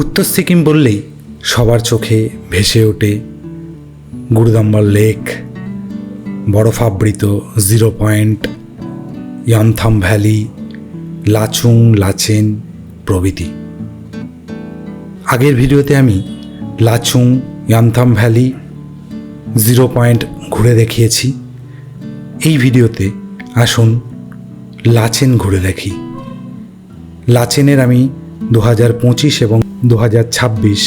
উত্তর সিকিম বললেই সবার চোখে ভেসে ওঠে গুরুদাম্বার লেক, বরফাবৃত 0 পয়েন্ট, ইয়ামথাম ভ্যালি, লাচুং, লাচেন প্রভৃতি। আগের ভিডিওতে আমি লাচুং, ইয়ামথাম ভ্যালি, 0 পয়েন্ট ঘুরে দেখিয়েছি। এই ভিডিওতে আসুন লাচেন ঘুরে দেখি। লাচেনের আমি 2025 এবং 2026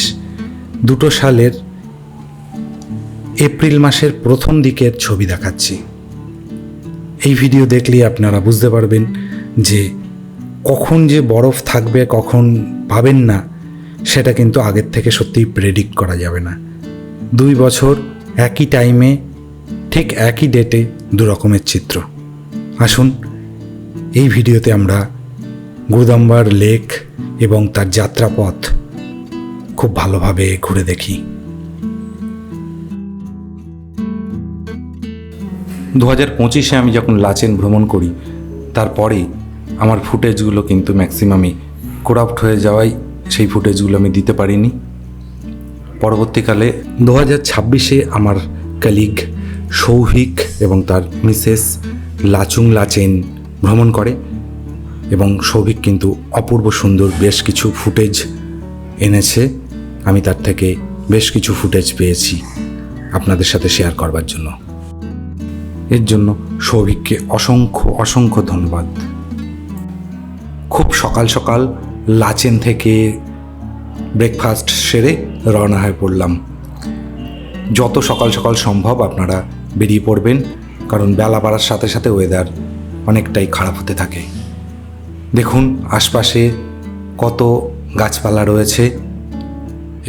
দুটো সালের এপ্রিল মাসের প্রথম দিকের ছবি দেখাচ্ছি। এই ভিডিও দেখলেই আপনারা বুঝতে পারবেন যে কখন যে বরফ থাকবে, কখন পাবেন না, সেটা কিন্তু আগের থেকে সত্যিই প্রেডিক্ট করা যাবে না। 2 বছর একই টাইমে ঠিক একই ডেটে দু রকমের চিত্র। আসুন এই ভিডিওতে আমরা গুরুদাম্বার লেক এবং তার যাত্রাপথ খুব ভালোভাবে ঘুরে দেখি। 2025-এ আমি যখন লাচেন ভ্রমণ করি, তারপরে আমার ফুটেজগুলো কিন্তু ম্যাক্সিমামই করাপ্ট হয়ে যাওয়ায় সেই ফুটেজগুলো আমি দিতে পারিনি। পরবর্তীকালে 2026-এ আমার কলিগ সৌভিক এবং তার মিসেস লাচুং লাচেন ভ্রমণ করে এবং সৌভিক কিন্তু অপূর্ব সুন্দর বেশ কিছু ফুটেজ এনেছে। আমি তার থেকে বেশ কিছু ফুটেজ পেয়েছি আপনাদের সাথে শেয়ার করবার জন্য। এর জন্য সৌভিককে অসংখ্য ধন্যবাদ। খুব সকাল সকাল লাচেন থেকে ব্রেকফাস্ট সেরে রওনা হয়ে পড়লাম। যত সকাল সকাল সম্ভব আপনারা বেরিয়ে পড়বেন, কারণ বেলা বাড়ার সাথে সাথে ওয়েদার অনেকটাই খারাপ হতে থাকে। দেখুন আশপাশে কত গাছপালা রয়েছে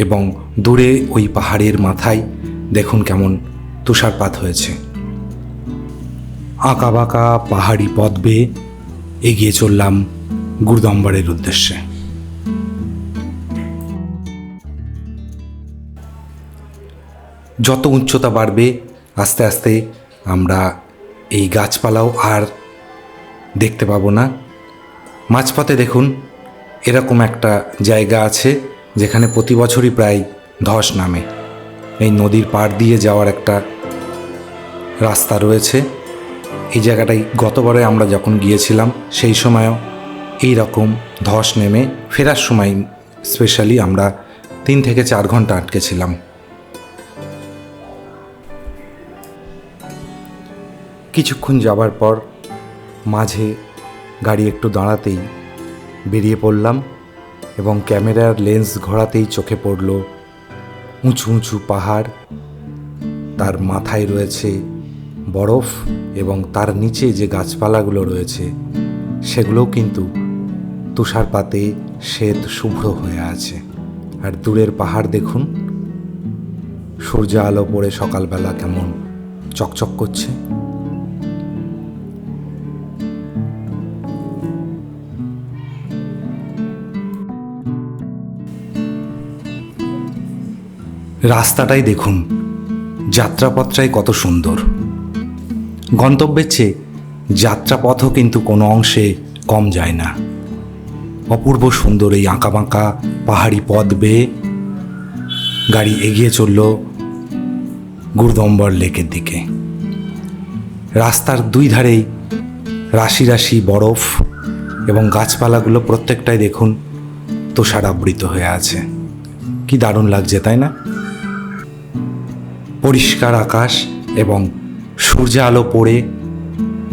এবং দূরে ওই পাহাড়ের মাথায় দেখুন কেমন তুষারপাত হয়েছে। আঁকা বাঁকা পাহাড়ি পথ বেয়ে এগিয়ে চললাম গুরুদাম্বারের উদ্দেশ্যে। যত উচ্চতা বাড়বে আস্তে আস্তে আমরা এই গাছপালাও আর দেখতে পাবো না। মাঝপথে দেখুন এরকম একটা জায়গা আছে যেখানে প্রতি বছরই প্রায় ধস নামে। এই নদীর পাড় দিয়ে যাওয়ার একটা রাস্তা রয়েছে। এই জায়গাটাই গতবারে আমরা যখন গিয়েছিলাম সেই সময়ও এই রকম ধস নেমে ফেরার সময় স্পেশালি আমরা 3 থেকে 4 ঘন্টা আটকেছিলাম। কিছুক্ষণ যাবার পর মাঝে গাড়ি একটু দাঁড়াতেই বেরিয়ে পড়লাম এবং ক্যামেরার লেন্স ঘোরাতেই চোখে পড়ল উঁচু উঁচু পাহাড়, তার মাথায় রয়েছে বরফ এবং তার নিচে যে গাছপালাগুলো রয়েছে সেগুলোও কিন্তু তুষারপাতে শ্বেত শুভ্র হয়ে আছে। আর দূরের পাহাড় দেখুন, সূর্য আলো পড়ে সকালবেলা কেমন চকচক করছে। রাস্তাটাই দেখুন, যাত্রাপথটাই কত সুন্দর। গন্তব্যের চেয়ে যাত্রাপথও কিন্তু কোনো অংশে কম যায় না। অপূর্ব সুন্দর এই আঁকাবাঁকা পাহাড়ি পথ বেয়ে গাড়ি এগিয়ে চলল গুরুদাম্বার লেকের দিকে। রাস্তার 2 ধারেই রাশি রাশি বরফ এবং গাছপালাগুলো প্রত্যেকটাই দেখুন তুষারাবৃত হয়ে আছে। কি দারুণ লাগছে, তাই না? পরিষ্কার আকাশ এবং সূর্য আলো পড়ে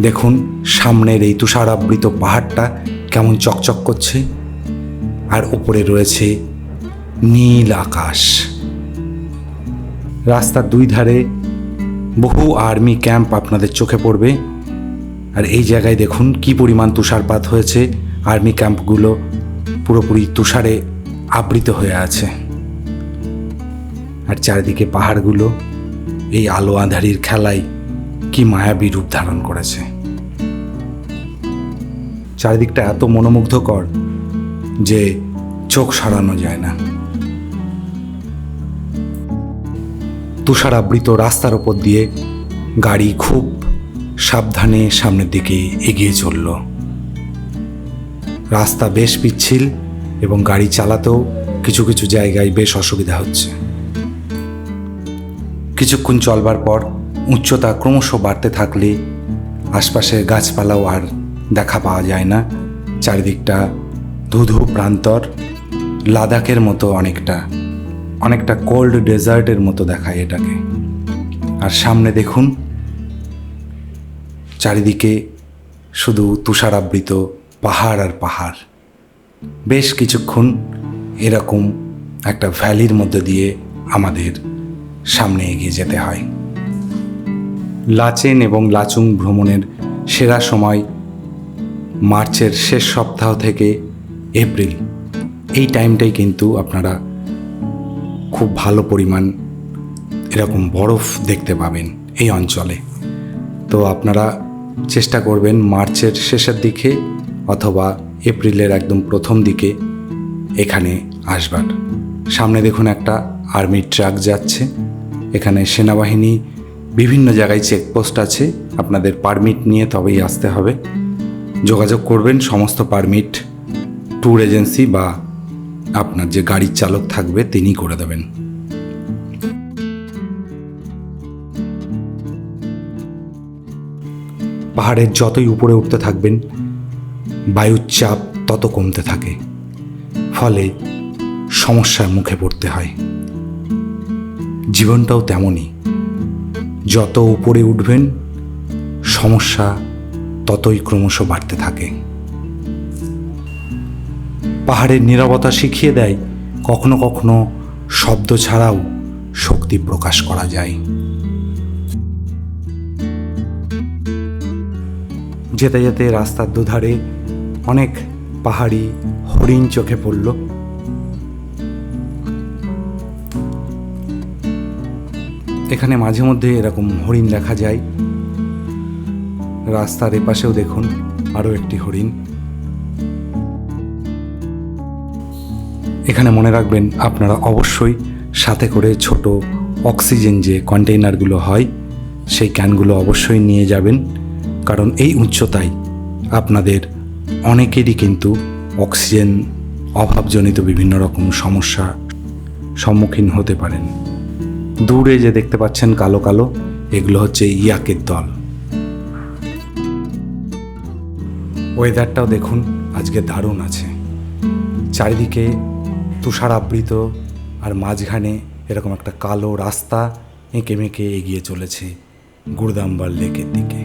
দেখুন সামনের এই তুষারাবৃত পাহাড়টা কেমন চকচক করছে, আর উপরে রয়েছে নীল আকাশ। রাস্তার 2 ধারে বহু আর্মি ক্যাম্প আপনাদের চোখে পড়বে। আর এই জায়গায় দেখুন কি পরিমাণ তুষারপাত হয়েছে। আর্মি ক্যাম্পগুলো পুরোপুরি তুষারে আবৃত হয়ে আছে। আর চারিদিকে পাহাড়গুলো এই আলো আঁধারির খেলায় কি মায়াবী রূপ ধারণ করেছে। চারিদিকটা এত মনোমুগ্ধকর যে চোখ সরানো যায় না। তুষারাবৃত রাস্তার ওপর দিয়ে গাড়ি খুব সাবধানে সামনের দিকে এগিয়ে চলল। রাস্তা বেশ পিচ্ছিল এবং গাড়ি চালাতেও কিছু কিছু জায়গায় বেশ অসুবিধা হচ্ছে। কিছুক্ষণ চলবার পর উচ্চতা ক্রমশ বাড়তে থাকলে আশপাশের গাছপালাও আর দেখা পাওয়া যায় না। চারিদিকটা ধুধু প্রান্তর, লাদাখের মতো অনেকটা কোল্ড ডেজার্টের মতো দেখায় এটাকে। আর সামনে দেখুন, চারিদিকে শুধু তুষারাবৃত পাহাড় আর পাহাড়। বেশ কিছুক্ষণ এরকম একটা ভ্যালির মধ্যে দিয়ে আমাদের সামনে এগিয়ে যেতে হয়। লাচেন এবং লাচুং ভ্রমণের সেরা সময় মার্চের শেষ সপ্তাহ থেকে এপ্রিল, এই টাইমটাই কিন্তু আপনারা খুব ভালো পরিমাণ এরকম বরফ দেখতে পাবেন এই অঞ্চলে। তো আপনারা চেষ্টা করবেন মার্চের শেষের দিকে অথবা এপ্রিলের একদম প্রথম দিকে এখানে আসবার। সামনে দেখুন একটা আর্মি ট্রাক যাচ্ছে। এখানে সেনাবাহিনী বিভিন্ন জায়গায় চেকপোস্ট আছে, আপনাদের পারমিট নিয়ে তবেই আসতে হবে। যোগাযোগ করবেন, সমস্ত পারমিট ট্যুর এজেন্সি বা আপনার যে গাড়ির চালক থাকবে তিনি করে দেবেন। পাহাড়ের যতই উপরে উঠতে থাকবেন বায়ুর চাপ তত কমতে থাকে, ফলে সমস্যার মুখে পড়তে হয়। জীবনটাও তেমনই, যত উপরে উঠবেন সমস্যা ততই ক্রমশ বাড়তে থাকে। পাহাড়ের নীরবতা শিখিয়ে দেয় কখনো কখনো শব্দ ছাড়াও শক্তি প্রকাশ করা যায়। যেতে যেতে রাস্তার দুধারে অনেক পাহাড়ি হরিণ চোখে পড়ল। এখানে মাঝে মধ্যে এরকম হরিণ দেখা যায়। রাস্তার এপাশেও দেখুন আরও একটি হরিণ। এখানে মনে রাখবেন আপনারা অবশ্যই সাথে করে ছোট অক্সিজেন যে কন্টেইনারগুলো হয় সেই ক্যানগুলো অবশ্যই নিয়ে যাবেন, কারণ এই উচ্চতায় আপনাদের অনেকেরই কিন্তু অক্সিজেন অভাবজনিত বিভিন্ন রকম সমস্যা সম্মুখীন হতে পারেন। দূরে যে দেখতে পাচ্ছেন কালো কালো, এগুলো হচ্ছে ইয়াকের দল। ওয়েদারটাও দেখুন আজকে দারুণ আছে। চারিদিকে তুষারাবৃত আর মাঝখানে এরকম একটা কালো রাস্তা এঁকে মেঁকে এগিয়ে চলেছে গুরদাম্বার লেকের দিকে।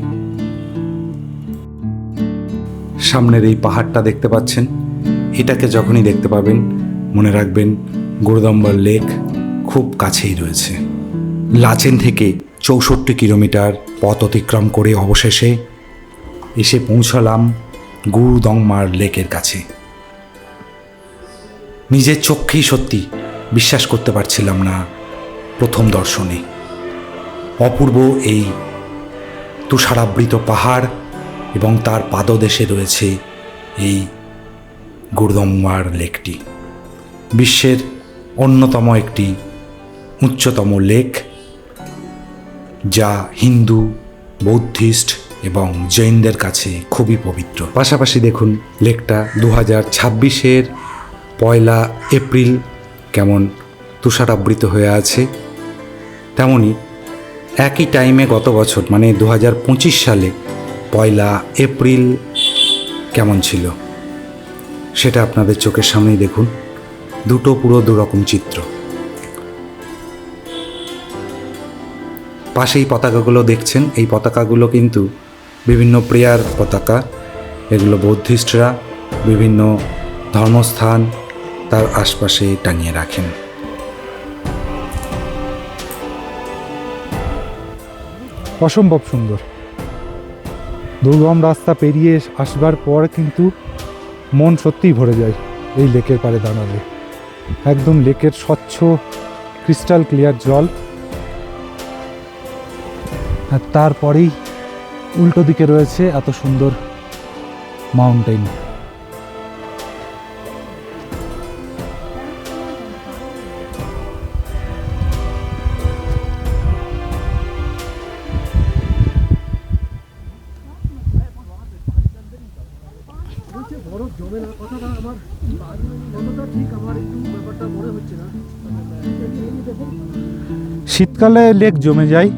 সামনের এই পাহাড়টা দেখতে পাচ্ছেন, এটাকে যখনই দেখতে পাবেন মনে রাখবেন গুরদাম্বার লেক খুব কাছেই রয়েছে। লাচেন থেকে 64 কিলোমিটার পথ অতিক্রম করে অবশেষে এসে পৌঁছালাম গুরদংমার লেকের কাছে। নিজের চোখেই সত্যি বিশ্বাস করতে পারছিলাম না প্রথম দর্শনে। অপূর্ব এই তুষারাবৃত পাহাড় এবং তার পাদদেশে রয়েছে এই গুরদংমার লেকটি। বিশ্বের অন্যতম একটি উচ্চতম লেক, যা হিন্দু, বৌদ্ধিস্ট এবং জৈনদের কাছে খুবই পবিত্র। পাশাপাশি দেখুন লেকটা 2026-এর 1 এপ্রিল কেমন তুষারাবৃত হয়ে আছে, তেমনি একই টাইমে গত বছর মানে 2025 সালে 1 এপ্রিল কেমন ছিল সেটা আপনাদের চোখের সামনেই দেখুন। দুটো পুরো দুরকম চিত্র। পাশেই পতাকাগুলো দেখছেন, এই পতাকাগুলো কিন্তু বিভিন্ন প্রেয়ার পতাকা। এগুলো বৌদ্ধিস্টরা বিভিন্ন ধর্মস্থান তার আশপাশে টাঙিয়ে রাখেন। অসম্ভব সুন্দর। দুর্গম রাস্তা পেরিয়ে আসবার পর কিন্তু মন সত্যিই ভরে যায় এই লেকের পাড়ে দাঁড়ালে। একদম লেকের স্বচ্ছ ক্রিস্টাল ক্লিয়ার জল, আর তারপরেই উল্টো দিকে রয়েছে এত সুন্দর মাউন্টেন। শীতকালে লেক জমে যায়,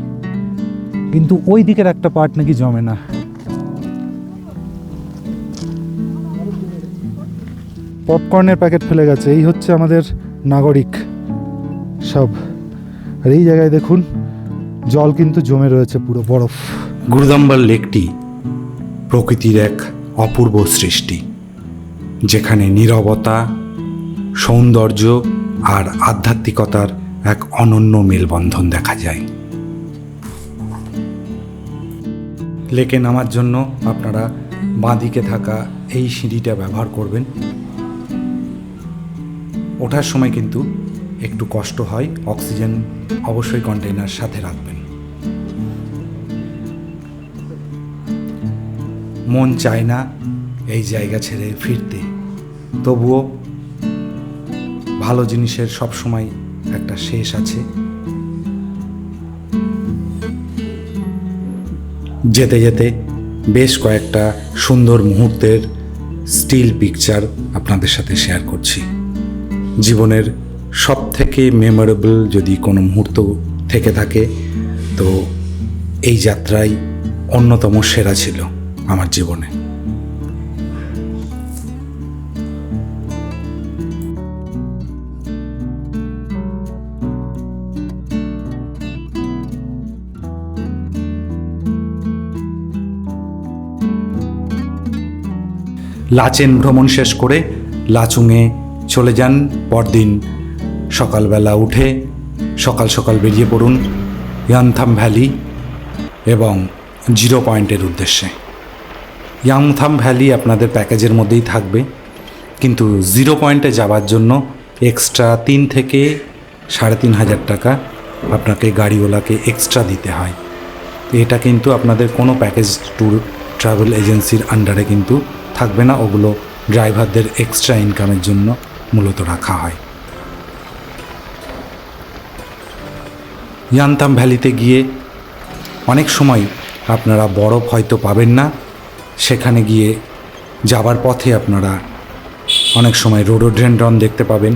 কিন্তু ওই দিকের একটা পার্ট নাকি জমে না। পপকর্নের প্যাকেট ফেলে গেছে, এই হচ্ছে আমাদের নাগরিক সব। আর এই জায়গায় দেখুন জল কিন্তু জমে রয়েছে, পুরো বরফ। গুরুদাম্বার লেকটি প্রকৃতির এক অপূর্ব সৃষ্টি, যেখানে নীরবতা, সৌন্দর্য আর আধ্যাত্মিকতার এক অনন্য মেলবন্ধন দেখা যায়। লেকে নামার জন্য আপনারা বাঁদিকে থাকা এই সিঁড়িটা ব্যবহার করবেন। ওঠার সময় কিন্তু একটু কষ্ট হয়, অক্সিজেন অবশ্যই কন্টেইনার সাথে রাখবেন। মন চায় না এই জায়গা ছেড়ে ফিরতে, তবুও ভালো জিনিসের সবসময় একটা শেষ আছে। যেতে যেতে বেশ কয়েকটা সুন্দর মুহূর্তের স্টিল পিকচার আপনাদের সাথে শেয়ার করছি। জীবনের সব থেকে মেমোরেবল যদি কোনো মুহূর্ত থেকে থাকে, তো এই যাত্রাই অন্যতম সেরা ছিল আমার জীবনে। লাচেন ভ্রমণ শেষ করে লাচুংয়ে চলে যান। পরদিন সকালবেলা উঠে সকাল সকাল বেরিয়ে পড়ুন ইয়ামথাম ভ্যালি এবং 0 পয়েন্টের উদ্দেশ্যে। ইয়ামথাম ভ্যালি আপনাদের প্যাকেজের মধ্যেই থাকবে, কিন্তু 0 পয়েন্টে যাওয়ার জন্য এক্সট্রা 3 থেকে 3,500 টাকা আপনাকে গাড়িওয়ালাকে এক্সট্রা দিতে হয়। এটা কিন্তু আপনাদের কোনো প্যাকেজ ট্যুর ট্রাভেল এজেন্সির আন্ডারে কিন্তু থাকবে না, ওগুলো ড্রাইভারদের এক্সট্রা ইনকামের জন্য মূলত রাখা হয়। ইয়ামথাম ভ্যালিতে গিয়ে অনেক সময় আপনারা বরফ হয়তো পাবেন না, সেখানে গিয়ে যাবার পথে আপনারা অনেক সময় রোডোডেনড্রন দেখতে পাবেন।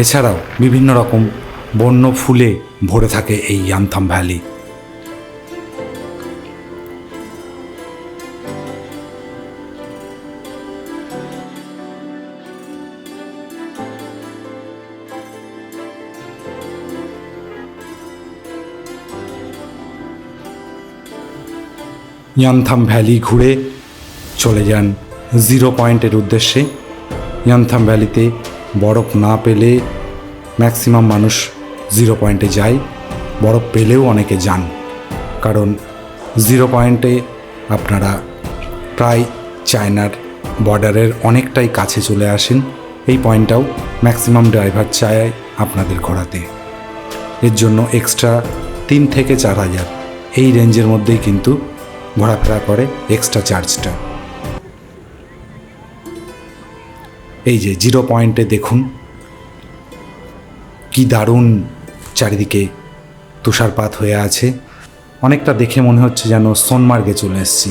এছাড়াও বিভিন্ন রকম বন্য ফুলে ভরে থাকে এই ইয়ামথাম ভ্যালি। ইয়ামথাম ভ্যালি ঘুরে চলে যান 0 পয়েন্টের উদ্দেশ্যে। ইয়ামথাম ভ্যালিতে বরফ না পেলে ম্যাক্সিমাম মানুষ 0 পয়েন্টে যায়, বরফ পেলেও অনেকে যান, কারণ 0 পয়েন্টে আপনারা প্রায় চায়নার বর্ডারের অনেকটাই কাছে চলে আসেন। এই পয়েন্টটাও ম্যাক্সিমাম ড্রাইভার চায় আপনাদের ঘোরাতে, এর জন্য এক্সট্রা 3 থেকে 4,000 এই রেঞ্জের মধ্যেই কিন্তু ঘোরাফেরা করে এক্সট্রা চার্জটা। এই যে 0 পয়েন্টে দেখুন কি দারুণ চারিদিকে তুষারপাত হয়ে আছে, অনেকটা দেখে মনে হচ্ছে যেন সোনমার্গে চলে এসেছি।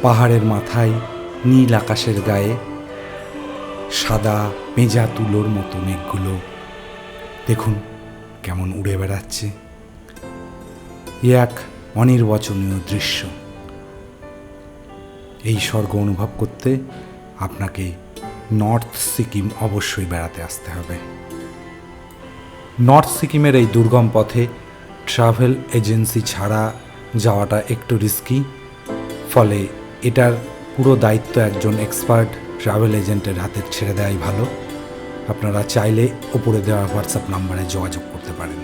পাহাড়ের মাথায় নীল আকাশের গায়ে সাদা পেঁজা তুলোর মতো মেঘগুলো দেখুন কেমন উড়ে বেড়াচ্ছে। এ এক অনির্বচনীয় দৃশ্য। এই স্বর্গ অনুভব করতে আপনাকে নর্থ সিকিম অবশ্যই বেড়াতে আসতে হবে। নর্থ সিকিমের এই দুর্গম পথে ট্রাভেল এজেন্সি ছাড়া যাওয়াটা একটু রিস্কি, ফলে এটার পুরো দায়িত্ব একজন এক্সপার্ট ট্রাভেল এজেন্টের হাতে ছেড়ে দেওয়াই ভালো। আপনারা চাইলে উপরে দেওয়া হোয়াটসঅ্যাপ নাম্বারে যোগাযোগ করতে পারেন।